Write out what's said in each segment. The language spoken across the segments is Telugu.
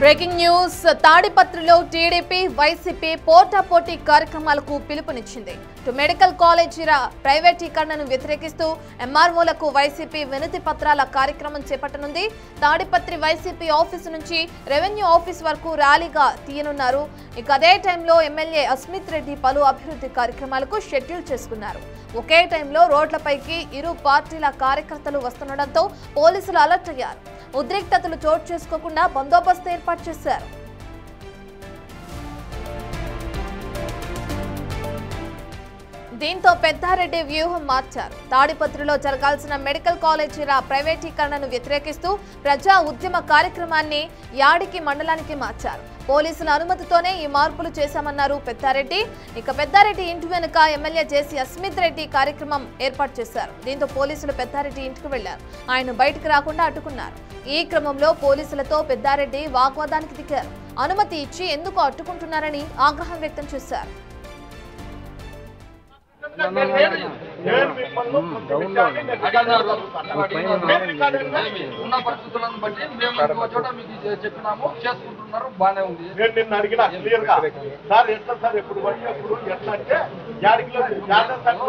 బ్రేకింగ్ న్యూస్ తాడిపత్రిలో టీడీపీ వైసీపీ పోటాపోటీ కార్యక్రమాలకు పిలుపునిచ్చింది. మెడికల్ కాలేజీల ప్రైవేటీకరణను వ్యతిరేకిస్తూ ఎంఆర్ఓలకు వైసీపీ వినతి పత్రాల కార్యక్రమం చేపట్టనుంది. తాడిపత్రి వైసీపీ ఆఫీసు నుంచి రెవెన్యూ ఆఫీస్ వరకు ర్యాలీగా తీయనున్నారు. ఇక అదే టైంలో ఎమ్మెల్యే అస్మిత్ రెడ్డి పలు అభివృద్ధి కార్యక్రమాలకు షెడ్యూల్ చేసుకున్నారు. ఒకే టైంలో రోడ్లపైకి ఇరు పార్టీల కార్యకర్తలు వస్తుండటంతో పోలీసులు అలర్ట్ అయ్యారు. ఉద్రిక్తతలు చోటు చేసుకోకుండా బందోబస్తు ఏర్పాటు చేశారు. దీంతో పెద్దారెడ్డి వ్యూహం మార్చారు. తాడిపత్రిలో జరగాల్సిన మెడికల్ కాలేజీల ప్రైవేటీకరణను వ్యతిరేకిస్తూ ప్రజా ఉద్యమ కార్యక్రమాన్ని యాడికి మండలానికి మార్చారు. పోలీసుల అనుమతితోనే ఈ మార్పులు చేశామన్నారు పెద్దారెడ్డి. ఇక పెద్దారెడ్డి ఇంటి వెనుక ఎమ్మెల్యే జేసీ అస్మిత్ రెడ్డి కార్యక్రమం ఏర్పాటు చేశారు. దీంతో పోలీసులు పెద్దారెడ్డి ఇంటికి వెళ్లారు. ఆయన బయటకు రాకుండా అడ్డుకున్నారు. ఈ క్రమంలో పోలీసులతో పెద్దారెడ్డి వాగ్వాదానికి దిగారు. అనుమతి ఇచ్చి ఎందుకు అడ్డుకుంటున్నారని ఆగ్రహం వ్యక్తం చేశారు. ఉన్న పరిస్థితులను బట్టి మేము చోట మీకు చెప్పినాము, చేసుకుంటున్నారు, బాగానే ఉంది. నేను నిన్ను అడిగినా క్లియర్ గా సార్ ఎట్లా సార్ ఎప్పుడు పడినప్పుడు ఎట్లా అంటే యాడికిలో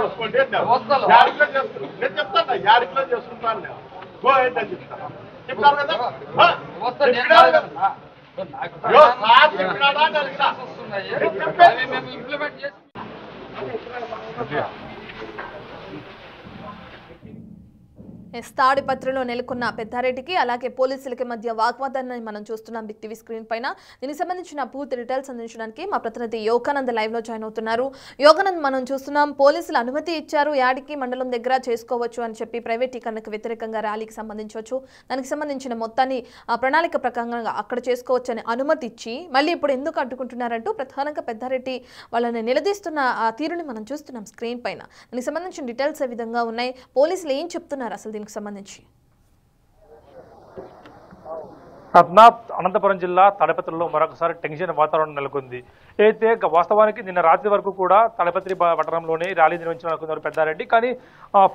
చేసుకోండి నేను చెప్తాను. యాడికిలో చేసుకుంటాను గో హెడ్ అని చెప్తాను. చెప్పారు కదా మేము ఇంప్లిమెంట్ చేసి తాడిపత్రిలో నెలకొన్న పెద్దారెడ్డికి అలాగే పోలీసులకి మధ్య వాగ్వాదాన్ని మనం చూస్తున్నాం బిగ్ టీవీ స్క్రీన్ పైన. దీనికి సంబంధించిన పూర్తి డీటెయిల్స్ అందించడానికి మా ప్రతినిధి యోగానంద్ లైవ్ లో జాయిన్ అవుతున్నారు. యోగానంద్, మనం చూస్తున్నాం పోలీసులు అనుమతి ఇచ్చారు, యాడికి మండలం దగ్గర చేసుకోవచ్చు అని చెప్పి ప్రైవేటీకరణకు వ్యతిరేకంగా ర్యాలీకి సంబంధించవచ్చు, దానికి సంబంధించిన మొత్తాన్ని ప్రణాళిక ప్రకారంగా అక్కడ చేసుకోవచ్చు అని అనుమతి ఇచ్చి మళ్ళీ ఇప్పుడు ఎందుకు అడ్డుకుంటున్నారంటూ ప్రధానంగా పెద్దారెడ్డి వాళ్ళని నిలదీస్తున్న ఆ తీరుని మనం చూస్తున్నాం స్క్రీన్ పైన. దానికి సంబంధించిన డీటెయిల్స్ ఏ విధంగా ఉన్నాయి, పోలీసులు ఏం చెప్తున్నారు అసలు దీనికి సంబంధించి? అనంతపురం జిల్లా తాడిపత్రిలో మరొకసారి టెన్షన్ వాతావరణం నెలకొంది. అయితే వాస్తవానికి నిన్న రాత్రి వరకు కూడా తాడిపత్రి పట్టణంలోనే ర్యాలీ నిర్వహించాలనుకున్నారు పెద్దారెడ్డి. కానీ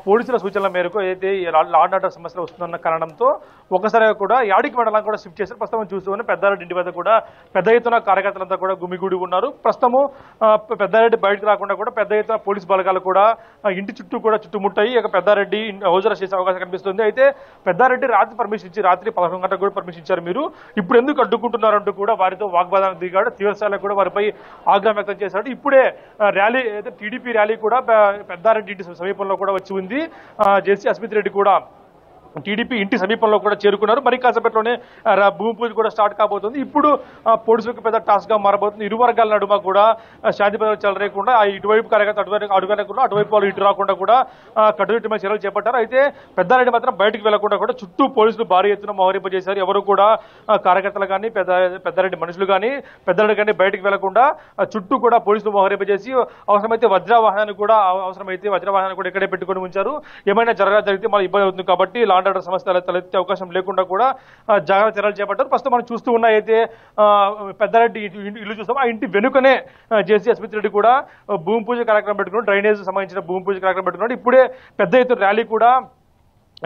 పోలీసుల సూచనల మేరకు అయితే లా అండ్ ఆర్డర్ సమస్యలు వస్తున్న కారణంతో ఒకసారిగా కూడా యాడికి మండలం కూడా షిఫ్ట్ చేశారు. ప్రస్తుతం చూస్తూనే పెద్దారెడ్డి ఇంటి వద్ద కూడా పెద్ద ఎత్తున కార్యకర్తలంతా కూడా గుమిగూడి ఉన్నారు. ప్రస్తుతము పెద్దారెడ్డి బయటకు రాకుండా కూడా పెద్ద ఎత్తున పోలీసు బలగాలు కూడా ఇంటి చుట్టూ కూడా చుట్టుముట్టాయి. ఇక పెద్దారెడ్డి హౌస్ అరెస్ట్ చేసే అవకాశం కనిపిస్తుంది. అయితే పెద్దారెడ్డి రాత్రి పర్మిషన్ ఇచ్చి రాత్రి 11 గంటలకు కూడా పర్మిషన్ ఇచ్చారు. మీరు ఇప్పుడు ఎందుకు అడ్డుకుంటున్నారంటూ కూడా వారితో వాగ్వాదానికి దిగాడు. తీవ్రస్థాయిలో కూడా వారిపై ఆగ్రహం వ్యక్తం చేశాడు. ఇప్పుడే ర్యాలీ అయితే టీడీపీ ర్యాలీ కూడా పెద్దారెడ్డి ఇంటి సమీపంలో కూడా వచ్చి ఉంది. జేసీ అస్మిత్ రెడ్డి కూడా టీడీపీ ఇంటి సమీపంలో కూడా చేరుకున్నారు. మరి కాసేపట్లోనే భూమి పూజ కూడా స్టార్ట్ కాబోతుంది. ఇప్పుడు పోలీసులకు పెద్ద టాస్క్ గా మారబోతుంది. ఇరు వర్గాల నడుమ కూడా శాంతి భద్రతలు చెలరేయకుండా ఇటువైపు కార్యకర్త అటువైపు వాళ్ళు ఇటు రాకుండా కూడా కట్టుదిట్టమైన చర్యలు చేపట్టారు. అయితే పెద్దారెడ్డి మాత్రం బయటకు వెళ్లకుండా కూడా చుట్టూ పోలీసులు భారీ ఎత్తున మోహరింపజేశారు. ఎవరు కూడా కార్యకర్తలు కానీ పెద్దారెడ్డి మనుషులు కానీ పెద్దారెడ్డి కానీ బయటకు వెళ్లకుండా చుట్టూ కూడా పోలీసులు మోహరింపజేసి అవసరమైతే వజ్రవాహనాన్ని కూడా ఇక్కడే పెట్టుకుని ఉంచారు. ఏమైనా జరిగితే మన ఇబ్బంది అవుతుంది కాబట్టి సమస్య తలెత్తే అవకాశం లేకుండా కూడా జాగ్రత్త చర్యలు చేపట్టారు. ప్రస్తుతం మనం చూస్తూ ఉన్న అయితే పెద్దారెడ్డి ఇల్లు చూస్తాం. ఆ ఇంటి వెనుకనే జేసీ అస్మిత్ రెడ్డి కూడా భూమి పూజ కార్యక్రమం పెట్టుకున్నాడు. డ్రైనేజ్ సంబంధించిన భూమి పూజ కార్యక్రమం పెట్టుకున్నాడు. ఇప్పుడే పెద్ద ఎత్తున ర్యాలీ కూడా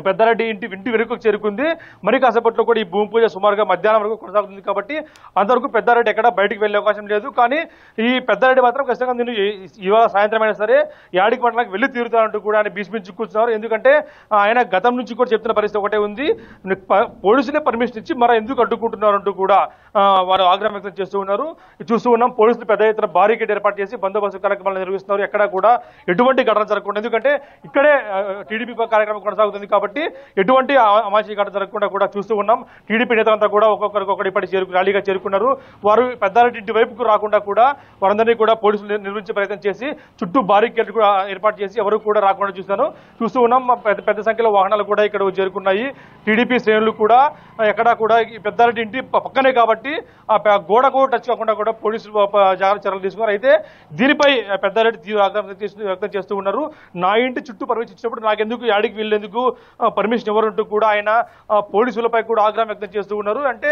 పెద్దారెడ్డి ఇంటి వెనుకకు చేరుకుంది. మరి కాసేపట్లో కూడా ఈ భూమి పూజ సుమారుగా మధ్యాహ్నం వరకు కొనసాగుతుంది కాబట్టి అంతవరకు పెద్దారెడ్డి ఎక్కడ బయటకు వెళ్లే అవకాశం లేదు. కానీ ఈ పెద్దారెడ్డి మాత్రం ఖచ్చితంగా నేను ఇవాళ సాయంత్రం అయినా సరే యాడికి మండలానికి వెళ్లి తీరుతానంటూ కూడా ఆయన బీస్మించుకుంటున్నారు. ఎందుకంటే ఆయన గతం నుంచి కూడా చెప్తున్న పరిస్థితి ఒకటే ఉంది, పోలీసులే పర్మిషన్ ఇచ్చి మరి ఎందుకు అడ్డుకుంటున్నారంటూ కూడా వారు ఆగ్రహం వ్యక్తం చేస్తూ ఉన్నారు. చూస్తూ ఉన్నాం పోలీసులు పెద్ద ఎత్తున బారికేడ్ ఏర్పాటు చేసి బందోబస్తు కార్యక్రమాలు నిర్వహిస్తున్నారు. ఎక్కడ కూడా ఎటువంటి ఘటన జరగకుండా, ఎందుకంటే ఇక్కడే టీడీపీ కార్యక్రమం కొనసాగుతుంది కాబట్టి ఎటువంటి అమాచి ఘటన జరగకుండా కూడా చూస్తూ ఉన్నాం. టీడీపీ నేతలంతా కూడా ఒక్కొక్కరికి ఇప్పటి ర్యాలీగా చేరుకున్నారు. వారు పెద్దారెడ్డి ఇంటి వైపుకు రాకుండా కూడా వారందరినీ కూడా పోలీసులు నిర్వహించే ప్రయత్నం చేసి చుట్టూ బారికేడ్ కూడా ఏర్పాటు చేసి ఎవరు కూడా రాకుండా చూస్తూ ఉన్నాం. పెద్ద సంఖ్యలో వాహనాలు కూడా ఇక్కడ చేరుకున్నాయి. టీడీపీ శ్రేణులు కూడా ఎక్కడా కూడా పెద్దారెడ్డి ఇంటి పక్కనే కాబట్టి ఆ గోడకు టచ్ కాకుండా కూడా పోలీసులు జాగ్రత్త చర్యలు తీసుకున్నారు. అయితే దీనిపై పెద్దారెడ్డి తీవ్ర ఆగ్రహం వ్యక్తం చేస్తూ ఉన్నారు. నా ఇంటి చుట్టూ పర్మిషన్ ఇచ్చినప్పుడు నాకెందుకు యాడికి వెళ్ళేందుకు పర్మిషన్ ఎవరంటూ కూడా ఆయన పోలీసులపై కూడా ఆగ్రహం వ్యక్తం చేస్తూ ఉన్నారు. అంటే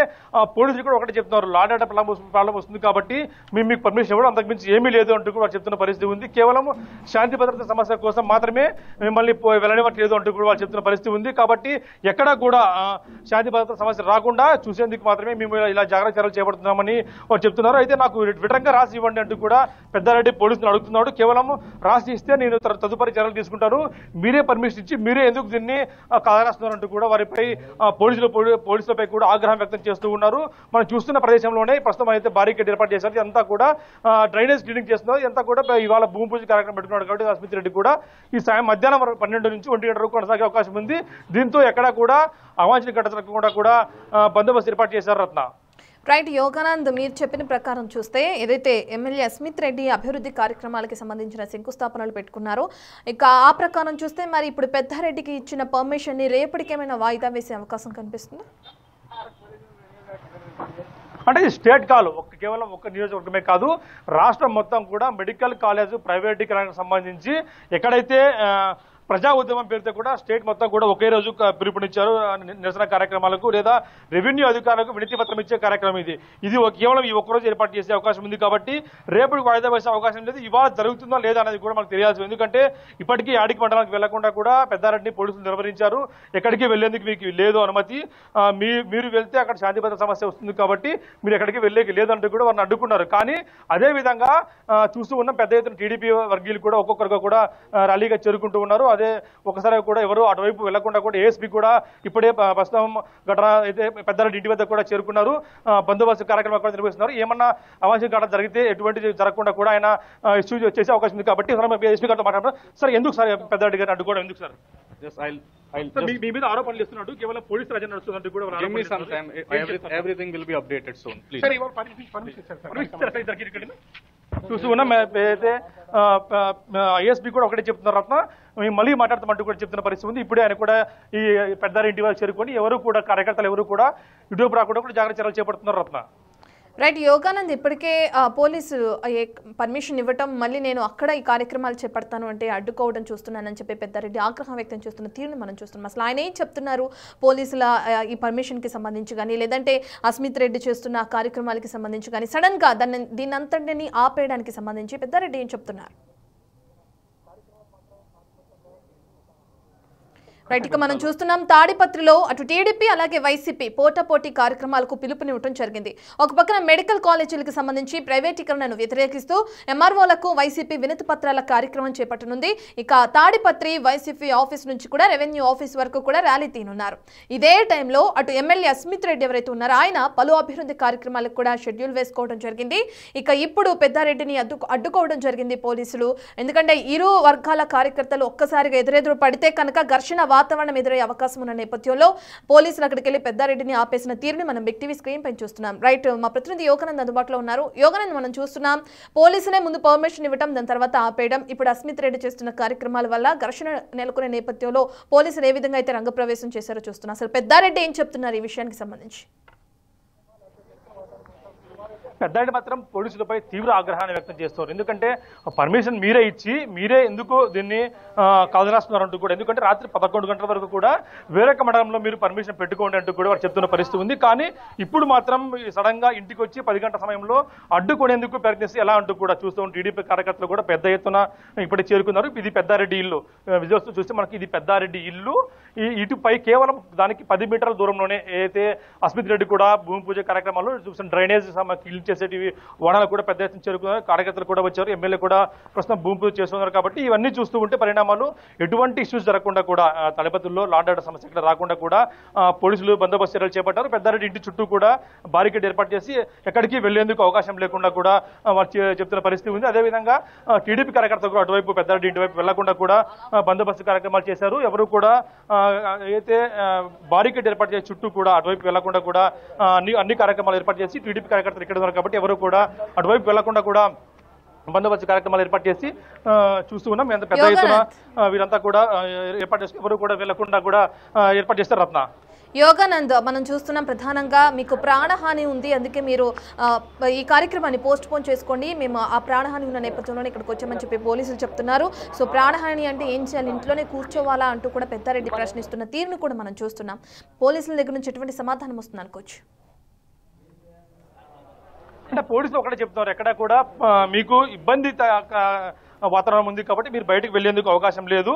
పోలీసులు కూడా ఒకటే చెప్తున్నారు, లా అండ్ ఆర్డర్ ప్రాబ్లం వస్తుంది కాబట్టి మేము మీకు పర్మిషన్ ఇవ్వడం అంతకుమించి ఏమీ లేదు అంటూ కూడా చెప్తున్న పరిస్థితి ఉంది. కేవలం శాంతి భద్రత సమస్య కోసం మాత్రమే మిమ్మల్ని వెళ్ళనివ్వట్లేదు అంటూ కూడా వాళ్ళు చెప్తున్న పరిస్థితి ఉంది. కాబట్టి ఎక్కడా కూడా శాంతి భద్రత సమస్య రాకుండా చూసేందుకు మాత్రమే మేము ఇలా జాగ్రత్త చర్యలు చేపడుతున్నామని వారు చెప్తున్నారు. అయితే నాకు వివరంగా రాసి ఇవ్వండి అంటూ కూడా పెద్దారెడ్డి పోలీసులు అడుగుతున్నాడు. కేవలం రాసి ఇస్తే నేను తదుపరి చర్యలు తీసుకుంటాను, మీరే పర్మిషన్ ఇచ్చి మీరే ఎందుకు దీన్ని కాదరాస్తున్నారంటూ కూడా వారిపై పోలీసులపై కూడా ఆగ్రహం వ్యక్తం చేస్తూ ఉన్నారు. మనం చూస్తున్న ప్రదేశంలోనే ప్రస్తుతం అయితే బారికేడ్ ఏర్పాటు చేశారు. అంతా కూడా డ్రైనేజ్ క్లీనింగ్ చేస్తున్నారు. అంతా కూడా ఇవాళ భూమి పూజ కార్యక్రమం పెట్టుకున్నాడు కాబట్టి అస్మిత్ రెడ్డి కూడా ఈ సాయం మధ్యాహ్నం 12 నుంచి 1 గంట వరకు కొనసాగే అవకాశం ఉంది. దీంతో ఎక్కడా కూడా అవాంఛనీయ ఘటనలు కూడా బందోబస్తు ఏర్పాటు చేశారు. రత్న రైట్ యోగానంద్, మీరు చెప్పిన ప్రకారం చూస్తే ఏదైతే ఎమ్మెల్యే అస్మిత్ రెడ్డి అభివృద్ధి కార్యక్రమాలకి సంబంధించిన శంకుస్థాపనలు పెట్టుకున్నారో, ఇక ఆ ప్రకారం చూస్తే మరి ఇప్పుడు పెద్దారెడ్డికి ఇచ్చిన పర్మిషన్ ని రేపటికేమైనా వాయిదా వేసే అవకాశం కనిపిస్తుంది? అంటే ఇది స్టేట్ కాల్, కేవలం ఒక్క నియోజకవర్గమే కాదు, రాష్ట్రం మొత్తం కూడా మెడికల్ కాలేజ్ ప్రైవేటీకరణకు సంబంధించి ఎక్కడైతే ప్రజా ఉద్యమం పేరుతో కూడా స్టేట్ మొత్తం కూడా ఒకే రోజు పిలుపునిచ్చారు నిరసన కార్యక్రమాలకు, లేదా రెవెన్యూ అధికారులకు వినతి పత్రం ఇచ్చే కార్యక్రమం ఇది కేవలం ఈ ఒక్కరోజు ఏర్పాటు చేసే అవకాశం ఉంది. కాబట్టి రేపు వాయిదా వేసే అవకాశం లేదు. ఇవాళ జరుగుతుందా లేదా అనేది కూడా మనకు తెలియాల్సి, ఎందుకంటే ఇప్పటికీ యాడికి మండలానికి వెళ్లకుండా కూడా పెద్దారెడ్డిని పోలీసులు నిర్వహించారు. ఎక్కడికి వెళ్లేందుకు మీకు లేదు అనుమతి, మీరు వెళ్తే అక్కడ శాంతి భద్రత సమస్య వస్తుంది కాబట్టి మీరు ఎక్కడికి వెళ్లేకి లేదంటూ కూడా వారిని అడ్డుకున్నారు. కానీ అదే విధంగా చూస్తూ ఉన్న పెద్ద ఎత్తున టీడీపీ వర్గీయులు కూడా ఒక్కొక్కరుగా కూడా ర్యాలీగా చేరుకుంటూ ఉన్నారు. అదే ఒకసారి కూడా ఎవరు అటువైపు వెళ్లకుండా కూడా ఏఎస్పీ కూడా ఇప్పుడే ప్రస్తుతం ఘటన అయితే పెద్దారెడ్డి ఇంటి వద్ద కూడా చేరుకున్నారు. బందోబస్తు కార్యక్రమం కూడా నిర్వహిస్తున్నారు. ఏమన్నా అవాంఛనీయ ఘటన జరిగితే ఎటువంటి జరగకుండా కూడా ఆయన ఇష్యూ చేసే అవకాశం ఉంది. కాబట్టి ఏఎస్పీ గారితో మాట్లాడారు. సార్, ఎందుకు సార్ పెద్దారెడ్డి గారిని అడ్డుకోవడం ఎందుకు సార్? మీ మీద ఆరోపణలు చేస్తున్నట్టు కేవలం పోలీసు రాజ్యం నడుస్తున్నట్టు కూడా everything will be updated soon, please. చూస్తూ ఉన్నాం. అయితే ఐఎస్పీ కూడా ఒకటే చెప్తున్నారు రత్న, మేము మళ్ళీ మాట్లాడతామంటూ కూడా చెప్తున్న పరిస్థితి ఉంది. ఇప్పుడే ఆయన కూడా ఈ పెద్దారెడ్డి ఇంటి వరకు చేరుకొని ఎవరు కూడా కార్యకర్తలు ఎవరు కూడా ఇటువైపు రాకుండా కూడా జాగ్రత్త చర్యలు చేపడుతున్నారు రత్న. రైట్ యోగానంద్, ఇప్పటికే పోలీసు పర్మిషన్ ఇవ్వటం, మళ్ళీ నేను అక్కడ ఈ కార్యక్రమాలు చేపడతాను అంటే అడ్డుకోవడం చూస్తున్నానని చెప్పి పెద్దారెడ్డి ఆగ్రహం వ్యక్తం చేస్తున్న తీరుని మనం చూస్తున్నాం. అసలు ఆయన ఏం చెప్తున్నారు పోలీసుల ఈ పర్మిషన్కి సంబంధించి కానీ, లేదంటే అస్మిత్ రెడ్డి చేస్తున్న కార్యక్రమాలకి సంబంధించి కానీ, సడన్గా దీన్నంతటిని ఆపేయడానికి సంబంధించి పెద్దారెడ్డి ఏం చెప్తున్నారు? రైట్, ఇక మనం చూస్తున్నాం తాడిపత్రిలో అటు టీడీపీ అలాగే వైసీపీ పోటాపోటీ కార్యక్రమాలకు పిలుపునివ్వడం జరిగింది. ఒక పక్కన మెడికల్ కాలేజీలకు సంబంధించి ప్రైవేటీకరణను వ్యతిరేకిస్తూ ఎంఆర్ఓలకు వైసీపీ వినతి పత్రాల కార్యక్రమం చేపట్టనుంది. ఇక తాడిపత్రి వైసీపీ ఆఫీస్ నుంచి కూడా రెవెన్యూ ఆఫీస్ వరకు కూడా ర్యాలీ తీనున్నారు. ఇదే టైంలో అటు ఎమ్మెల్యే అస్మిత్ రెడ్డి ఎవరైతే ఉన్నారో ఆయన పలు అభివృద్ధి కార్యక్రమాలకు కూడా షెడ్యూల్ వేసుకోవడం జరిగింది. ఇక ఇప్పుడు పెద్దారెడ్డిని అడ్డుకోవడం జరిగింది పోలీసులు. ఎందుకంటే ఇరు వర్గాల కార్యకర్తలు ఒక్కసారిగా ఎదురెదురు పడితే కనుక ఘర్షణ వాతావరణం ఎదురయ్యే అవకాశం ఉన్న నేపథ్యంలో పోలీసులు అక్కడికి వెళ్లి పెద్దారెడ్డిని ఆపేసిన తీరుని మనం బిగ్ టీవీ స్క్రీన్ పై చూస్తున్నాం. రైట్, మా ప్రతినిధి యోగానంద్ అందుబాటులో ఉన్నారు. యోగానంద్, మనం చూస్తున్నాం పోలీసులే ముందు పర్మిషన్ ఇవ్వడం, దాని తర్వాత ఆపేయడం. ఇప్పుడు అస్మిత్ రెడ్డి చేస్తున్న కార్యక్రమాల వల్ల ఘర్షణ నెలకొనే నేపథ్యంలో పోలీసులు ఏ విధంగా అయితే రంగప్రవేశం చేశారో చూస్తున్నాం. అసలు పెద్దారెడ్డి ఏం చెప్తున్నారు ఈ విషయానికి సంబంధించి? పెద్దారెడ్డి మాత్రం పోలీసులపై తీవ్ర ఆగ్రహాన్ని వ్యక్తం చేస్తున్నారు. ఎందుకంటే పర్మిషన్ మీరే ఇచ్చి మీరే ఎందుకు దీన్ని కాదరాస్తున్నారంటూ కూడా, ఎందుకంటే రాత్రి 11 గంటల వరకు కూడా వేరొక మండలంలో మీరు పర్మిషన్ పెట్టుకోండి అంటూ కూడా వారు చెప్తున్న పరిస్థితి ఉంది. కానీ ఇప్పుడు మాత్రం సడన్ గా ఇంటికి వచ్చి 10 గంటల సమయంలో అడ్డుకునేందుకు ప్రయత్నిస్తే ఎలా అంటూ కూడా చూస్తూ టీడీపీ కార్యకర్తలు కూడా పెద్ద ఎత్తున ఇప్పటి చేరుకున్నారు. ఇది పెద్దారెడ్డి ఇల్లు, విజయోత్సవం చూస్తే మనకి ఇది పెద్దారెడ్డి ఇల్లు. ఇటుపై కేవలం దానికి 10 మీటర్ల దూరంలోనే అయితే అస్మిత్ రెడ్డి కూడా భూమి పూజ కార్యక్రమాల్లో చూసిన డ్రైనేజ్ క్లీన్ చేసేటివి వాహనాలు కూడా పెద్ద ఎత్తున చేరుకున్నారు. కార్యకర్తలు కూడా వచ్చారు, ఎమ్మెల్యే కూడా ప్రస్తుతం భూమి పూజ చేస్తున్నారు. కాబట్టి ఇవన్నీ చూస్తూ ఉంటే పరిణామాలు ఎటువంటి ఇష్యూస్ జరగకుండా కూడా తాడిపత్రిలో లాండ్ ఆర్డర్ సమస్య ఇక్కడ రాకుండా కూడా పోలీసులు బందోబస్తు చర్యలు చేపట్టారు. పెద్దారెడ్డి ఇంటి చుట్టూ కూడా బారికేడ్ ఏర్పాటు చేసి ఎక్కడికి వెళ్లేందుకు అవకాశం లేకుండా కూడా వారు చెప్తున్న పరిస్థితి ఉంది. అదేవిధంగా టీడీపీ కార్యకర్తలు అటువైపు పెద్దారెడ్డి ఇంటి వైపు వెళ్లకుండా కూడా బందోబస్తు కార్యక్రమాలు చేశారు. ఎవరు కూడా అయితే బారికేడ్ ఏర్పాటు చేసి చుట్టూ కూడా అటువైపు వెళ్లకుండా కూడా అన్ని కార్యక్రమాలు ఏర్పాటు చేసి టీడీపీ కార్యకర్తలు ఇక్కడ ఉన్నారు కాబట్టి ఎవరు కూడా అటువైపు వెళ్లకుండా కూడా బందోబస్తు కార్యక్రమాలు ఏర్పాటు చేసి చూస్తూ ఉన్నాం. ఎంత పెద్ద ఎత్తున వీరంతా కూడా ఏర్పాటు చేసి ఎవరు కూడా వెళ్లకుండా కూడా ఏర్పాటు చేస్తారు. రత్న, యోగానంద్, మనం చూస్తున్నాం ప్రధానంగా మీకు ప్రాణహాని ఉంది, అందుకే మీరు ఈ కార్యక్రమాన్ని పోస్ట్ పోన్ చేసుకోండి, మేము ఆ ప్రాణహాని ఉన్న నేపథ్యంలోనే ఇక్కడికి వచ్చామని చెప్పి పోలీసులు చెప్తున్నారు. సో ప్రాణహాని అంటే ఏం చేయాలి, ఇంట్లోనే కూర్చోవాలా అంటూ కూడా పెద్దారెడ్డి ప్రశ్నిస్తున్న తీరును కూడా మనం చూస్తున్నాం. పోలీసుల దగ్గర నుంచి ఎటువంటి సమాధానం వస్తుంది అనుకోవచ్చు? అంటే పోలీసులు ఒకటే చెప్తున్నారు, ఎక్కడ కూడా మీకు ఇబ్బంది వాతావరణం ఉంది కాబట్టి మీరు బయటకు వెళ్లేందుకు అవకాశం లేదు,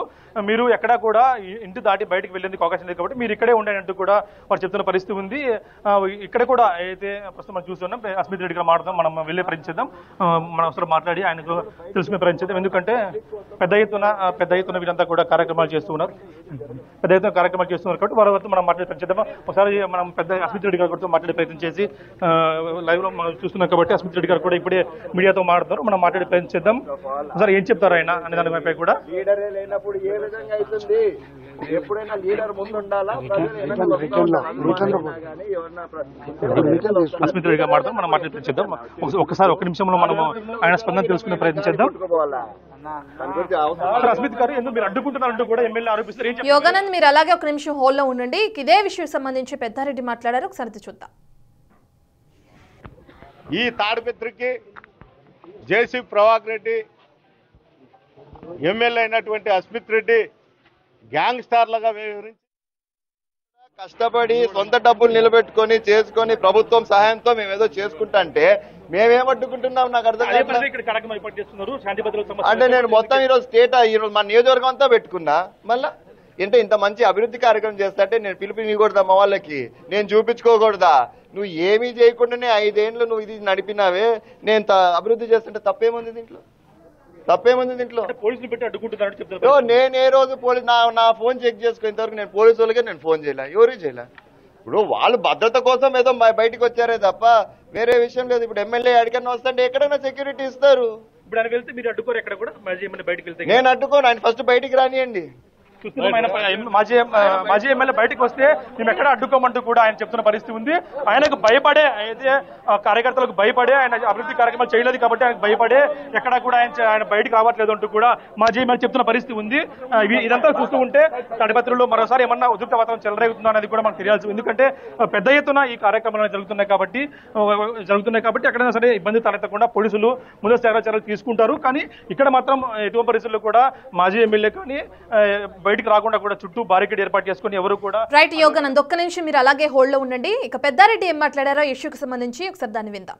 మీరు ఎక్కడా కూడా ఇంటి దాటి బయటకు వెళ్లేందుకు అవకాశం లేదు కాబట్టి మీరు ఇక్కడే ఉండేటట్టు కూడా వారు చెప్తున్న పరిస్థితి ఉంది. ఇక్కడ కూడా అయితే ప్రస్తుతం మనం చూస్తున్నాం అస్మిత్ రెడ్డి గారు మాట్లాడదాం, మనం వెళ్ళే ప్రయత్నిద్దాం, మనం ఒకసారి మాట్లాడి ఆయనకు తెలుసుకునే ప్రయత్నిద్దాం. ఎందుకంటే పెద్ద ఎత్తున వీరంతా కూడా కార్యక్రమాలు చేస్తున్నారు కాబట్టి వారి మనం మాట్లాడే ప్రయత్నిద్దాం. ఒకసారి మనం పెద్ద అస్మిత్ రెడ్డి గారితో మాట్లాడే ప్రయత్నం చేసి లైవ్ లో మనం చూస్తున్నాం కాబట్టి అస్మిత్ రెడ్డి గారు కూడా ఇప్పుడే మీడియాతో మాట్లాడుతున్నారు, మనం మాట్లాడే ప్రయత్నం చేద్దాం. ఒకసారి ఏం చెప్తారు ఆయన అనే దానిపై కూడా. లీడరే లేనప్పుడు ఏ విధంగా అవుతుంది? ఎప్పుడైనా లీడర్ ముందు ఉండాలా? అస్మిత్ రెడ్డి గారు మాట్లాడతాం, మనం మాట్లాడే ప్రయత్నం చేద్దాం. ఒకసారి ఒక నిమిషంలో మనం ఆయన స్పందన తెలుసుకునే ప్రయత్నం చేద్దాం. అస్మిత్ గారు ఎందుకు మీరు అడ్డుకుంటున్నారంటూ కూడా ఎమ్మెల్యే ఆరోపిస్తారు. యోగానంద్ మీరు అలాగే ఒక నిమిషం హోల్లో ఉండండి, ఇదే విషయం సంబంధించి పెద్దారెడ్డి మాట్లాడారు, ఒకసారి చూద్దాం. ఈ తాడిపత్రికి జేసీ ప్రభాకర్ రెడ్డి, ఎమ్మెల్యే అయినటువంటి అస్మిత్ రెడ్డి గ్యాంగ్ స్టార్లుగా వ్యవహరించి కష్టపడి సొంత డబ్బులు నిలబెట్టుకొని చేసుకొని ప్రభుత్వం సహాయంతో మేము ఏదో చేసుకుంటా అంటే మేమేమడ్డుకుంటున్నాం నాకు అర్థం అంటే నేను మొత్తం ఈరోజు ఈరోజు మన నియోజకవర్గం అంతా పెట్టుకున్నా, మళ్ళా అంటే ఇంత మంచి అభివృద్ధి కార్యక్రమం చేస్తాంటే నేను పిలిపినికూడదా మా వాళ్ళకి, నేను చూపించుకోకూడదా? నువ్వు ఏమీ చేయకుండానే 5 ఏళ్ళు నువ్వు ఇది నడిపినావే, నేను అభివృద్ధి చేస్తుంటే తప్పేముంది దీంట్లో? పోలీసులు పెట్టి అడ్డుకుంటున్నారు. నేను ఏ రోజు పోలీసు నా ఫోన్ చెక్ చేసుకునే ఇంతవరకు నేను పోలీసు వాళ్ళకే నేను ఫోన్ చేయలే, ఎవరికి చేయలే. ఇప్పుడు వాళ్ళు భద్రత కోసం ఏదో బయటకు వచ్చారే తప్ప వేరే విషయం లేదు. ఇప్పుడు ఎమ్మెల్యే ఎక్కడికైనా వస్తుంటే ఎక్కడైనా సెక్యూరిటీ ఇస్తారు. ఇప్పుడు ఆయన వెళ్తే మీరు అడ్డుకోరు, ఎక్కడ కూడా బయటకు వెళ్తే నేను అడ్డుకోను, ఆయన ఫస్ట్ బయటికి రానియండి. మాజీ ఎమ్మెల్యే బయటకు వస్తే మేము ఎక్కడ అడ్డుకోమంటూ కూడా ఆయన చెప్తున్న పరిస్థితి ఉంది. ఆయనకు భయపడే అయితే కార్యకర్తలకు భయపడే ఆయన అభివృద్ధి కార్యక్రమాలు చేయలేదు కాబట్టి ఆయనకు భయపడే ఎక్కడా కూడా ఆయన బయటకు రావట్లేదు అంటూ కూడా మాజీ ఎమ్మెల్యే చెప్తున్న పరిస్థితి ఉంది. ఇదంతా చూస్తూ ఉంటే తాడిపత్రిలో మరోసారి ఏమన్నా ఉద్రిక్త వాతావరణం చెలరేగుతుందా అనేది కూడా మనకు తెలియాల్సి, ఎందుకంటే పెద్ద ఎత్తున ఈ కార్యక్రమాలు జరుగుతున్నాయి కాబట్టి ఎక్కడైనా సరే ఇబ్బంది తలెత్తకుండా పోలీసులు ముందస్తు చర్యలు తీసుకుంటారు. కానీ ఇక్కడ మాత్రం ఎటువంటి పరిస్థితుల్లో కూడా మాజీ ఎమ్మెల్యే కానీ బయటికి రాకుండా కూడా చుట్టూ బారికేడ్ ఏర్పాటు చేసుకుని ఎవరు కూడా. రైట్ యోగానంద్, ఒక్క నిమిషం మీరు అలాగే హోల్డ్ లో ఉండండి. ఇక పెద్దారెడ్డి ఏం మాట్లాడారో ఇష్యూకి సంబంధించి ఒకసారి దాన్ని విందాం.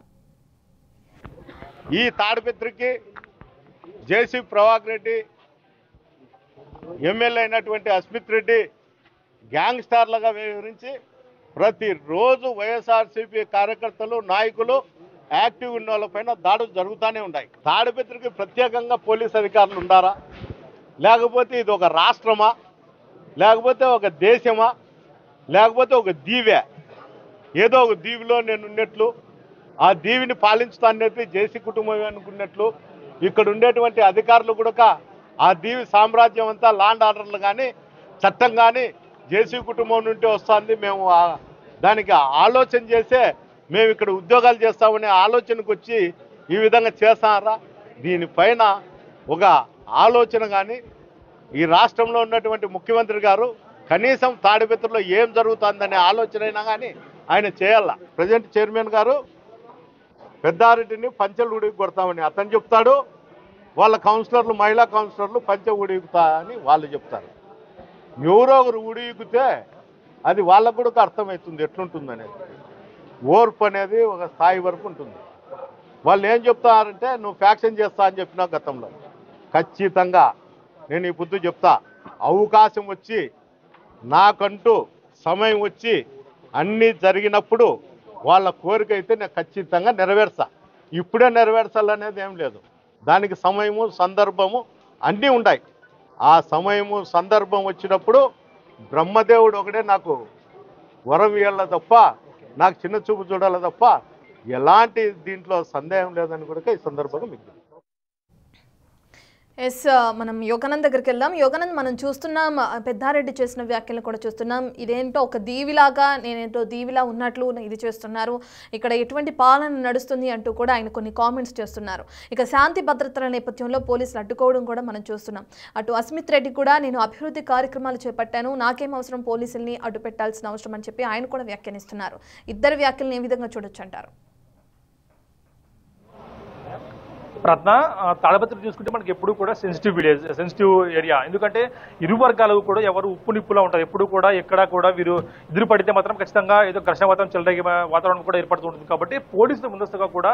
ఈ తాడిపత్రికి జేసీ ప్రభాకర్ రెడ్డి, ఎమ్మెల్యే అయినటువంటి అస్మిత్ రెడ్డి గ్యాంగ్ స్టార్లుగా వ్యవహరించి ప్రతిరోజు వైఎస్ఆర్సీపీ కార్యకర్తలు నాయకులు యాక్టివ్ ఉన్న వాళ్ళపైన దాడులు జరుగుతూనే ఉన్నాయి. తాడిపత్రికి ప్రత్యేకంగా పోలీస్ అధికారులు ఉండారా, లేకపోతే ఇది ఒక రాష్ట్రమా, లేకపోతే ఒక దేశమా, లేకపోతే ఒక దీవే? ఏదో ఒక దీవిలో నేను ఉన్నట్లు, ఆ దీవిని పాలించుతానేది జేసీ కుటుంబం అనుకున్నట్లు ఇక్కడ ఉండేటువంటి అధికారులు కూడా ఆ దీవి సామ్రాజ్యం అంతా లాండ్ ఆర్డర్లు కానీ చట్టం కానీ జేసీ కుటుంబం నుండి వస్తుంది. మేము దానికి ఆలోచన చేసే మేము ఇక్కడ ఉద్యోగాలు చేస్తామనే ఆలోచనకు వచ్చి ఈ విధంగా చేస్తారా? దీనిపైన ఒక ఆలోచన కానీ ఈ రాష్ట్రంలో ఉన్నటువంటి ముఖ్యమంత్రి గారు కనీసం తాడిపత్రిలో ఏం జరుగుతుందనే ఆలోచన అయినా కానీ ఆయన చేయాల. ప్రెసిడెంట్ చైర్మన్ గారు పెద్దారెడ్డిని పంచెలు ఉడికి కొడతామని అతను చెప్తాడు, వాళ్ళ కౌన్సిలర్లు మహిళా కౌన్సిలర్లు పంచె ఉడిగుతా అని వాళ్ళు చెప్తారు. ఎవరో ఒకరు ఉడిగితే అది వాళ్ళకు కూడా అర్థమవుతుంది ఎట్లుంటుందనేది. ఓర్పు అనేది ఒక స్థాయి వరకు ఉంటుంది. వాళ్ళు ఏం చెప్తారంటే నువ్వు ఫ్యాక్షన్ చేస్తా అని చెప్పినా గతంలో ఖచ్చితంగా నేను ఈ పొద్దు చెప్తా, అవకాశం వచ్చి నాకంటూ సమయం వచ్చి అన్నీ జరిగినప్పుడు వాళ్ళ కోరిక అయితే నేను ఖచ్చితంగా నెరవేర్చా. ఇప్పుడే నెరవేర్చాలనేది ఏం లేదు, దానికి సమయము సందర్భము అన్నీ ఉన్నాయి. ఆ సమయము సందర్భం వచ్చినప్పుడు బ్రహ్మదేవుడు ఒకడే నాకు వరం ఇవ్వాల తప్ప, నాకు చిన్న చూపు చూడాలి తప్ప ఎలాంటి దీంట్లో సందేహం లేదని కూడా ఈ సందర్భంగా మీకు. ఎస్, మనం యోగానంద్ దగ్గరికి వెళ్దాం. యోగానంద్, మనం చూస్తున్నాం పెద్దారెడ్డి చేసిన వ్యాఖ్యలు కూడా చూస్తున్నాం. ఇదేంటో ఒక దీవిలాగా, నేనేంటో దీవిలా ఉన్నట్లు ఇది చేస్తున్నారు, ఇక్కడ ఎటువంటి పాలన నడుస్తుంది అంటూ కూడా ఆయన కొన్ని కామెంట్స్ చేస్తున్నారు. ఇక శాంతి భద్రతల నేపథ్యంలో పోలీసులు అడ్డుకోవడం కూడా మనం చూస్తున్నాం. అటు అస్మిత్ రెడ్డి కూడా నేను అభివృద్ధి కార్యక్రమాలు చేపట్టాను, నాకేం అవసరం పోలీసుల్ని అడ్డు పెట్టాల్సిన అవసరం అని చెప్పి ఆయన కూడా వ్యాఖ్యానిస్తున్నారు. ఇద్దరు వ్యాఖ్యలను ఏ విధంగా చూడొచ్చు అంటారు? రత్న తాడపత్రి చూసుకుంటే మనకి ఎప్పుడు కూడా సెన్సిటివ్ ఏరియా. ఎందుకంటే ఇరు వర్గాలు కూడా ఎవరు ఉప్పు నిప్పులా ఉంటారు. ఎప్పుడు కూడా ఎక్కడా కూడా వీరు ఎదురు పడితే మాత్రం ఖచ్చితంగా ఏదో ఘర్షణ వాతావరణం చెలరేగే వాతావరణం కూడా ఏర్పడుతుంటుంది. కాబట్టి పోలీసులు ముందస్తుగా కూడా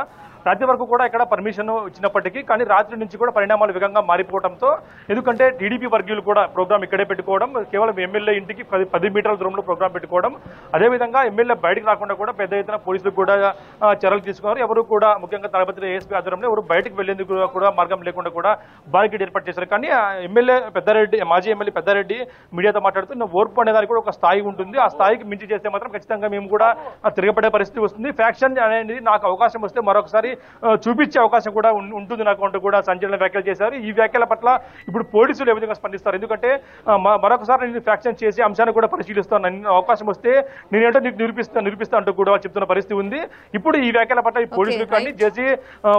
రాత్రి వరకు కూడా ఇక్కడ పర్మిషన్ ఇచ్చినప్పటికీ కానీ రాత్రి నుంచి కూడా పరిణామాలు వేగంగా మారిపోవడంతో, ఎందుకంటే టీడీపీ వర్గీయులు కూడా ప్రోగ్రామ్ ఇక్కడే పెట్టుకోవడం, కేవలం ఎమ్మెల్యే ఇంటికి 10 మీటర్ల దూరంలో ప్రోగ్రామ్ పెట్టుకోవడం, అదేవిధంగా ఎమ్మెల్యే బయటకు రాకుండా కూడా పెద్ద ఎత్తున పోలీసులు కూడా చర్యలు తీసుకున్నారు. ఎవరు కూడా ముఖ్యంగా తాడపత్రి ఏఎస్పీ ఆధ్వర్యంలో ఎవరు బయటకు వెళ్లేందుకు కూడా మార్గం లేకుండా కూడా బారికేడ్ ఏర్పాటు చేశారు. కానీ ఎమ్మెల్యే పెద్దారెడ్డి, మాజీ ఎమ్మెల్యే పెద్దారెడ్డి మీడియాతో మాట్లాడుతూ ఓర్పు అనేదానికి కూడా ఒక స్థాయి ఉంటుంది. ఆ స్థాయికి మించి చేస్తే మాత్రం ఖచ్చితంగా మేము కూడా తిరగబడే పరిస్థితి వస్తుంది. ఫ్యాక్షన్ అనేది నాకు అవకాశం వస్తే మరొకసారి చూపించే అవకాశం కూడా ఉంటుంది నాకు అంటూ కూడా సంచలన వ్యాఖ్యలు చేశారు. ఈ వ్యాఖ్యల పట్ల ఇప్పుడు పోలీసులు ఏ విధంగా స్పందిస్తారు? ఎందుకంటే మరొకసారి నేను ఫ్యాక్షన్ చేసి అంశాన్ని కూడా పరిశీలిస్తాను, అవకాశం వస్తే నేనేంటో నీకు నిరూపిస్తా అంటూ కూడా చెప్తున్న పరిస్థితి ఉంది. ఇప్పుడు ఈ వ్యాఖ్యల పట్ల ఈ పోలీసులు కానీ జేసీ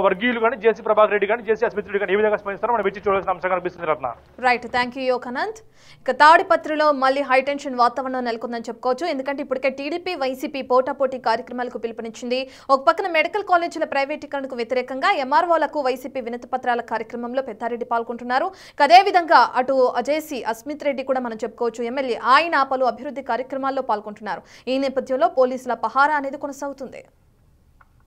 వర్గీయులు కానీ జేసీ ప్రభాకర్ రెడ్డి కానీ జేసీ అస్మిత్ రెడ్డి కానీ ఏ విధంగా స్పందిస్తారో మనం వెచ్చి చూడాల్సిన అంశంగా కనిపిస్తుంది. రత్న రైట్, థ్యాంక్ యూ యోగానంద్. ఇక తాడిపత్రిలో మళ్ళీ హైటెన్షన్ వాతావరణం నెలకొందని చెప్పుకోవచ్చు. ఎందుకంటే ఇప్పటికే టీడీపీ వైసీపీ పోటాపోటీ కార్యక్రమాలకు పిలుపునిచ్చింది. ఒక పక్కన మెడికల్ కాలేజీల ప్రైవేటీకరణకు వ్యతిరేకంగా ఎంఆర్ఓలకు వైసీపీ వినతి పత్రాల కార్యక్రమంలో పెద్దారెడ్డి పాల్గొంటున్నారు. అదేవిధంగా అటు జేసీ అస్మిత్ రెడ్డి కూడా మనం చెప్పుకోవచ్చు ఎమ్మెల్యే ఆయన పలు అభివృద్ధి కార్యక్రమాల్లో పాల్గొంటున్నారు. ఈ నేపథ్యంలో పోలీసుల పహారా అనేది కొనసాగుతుంది.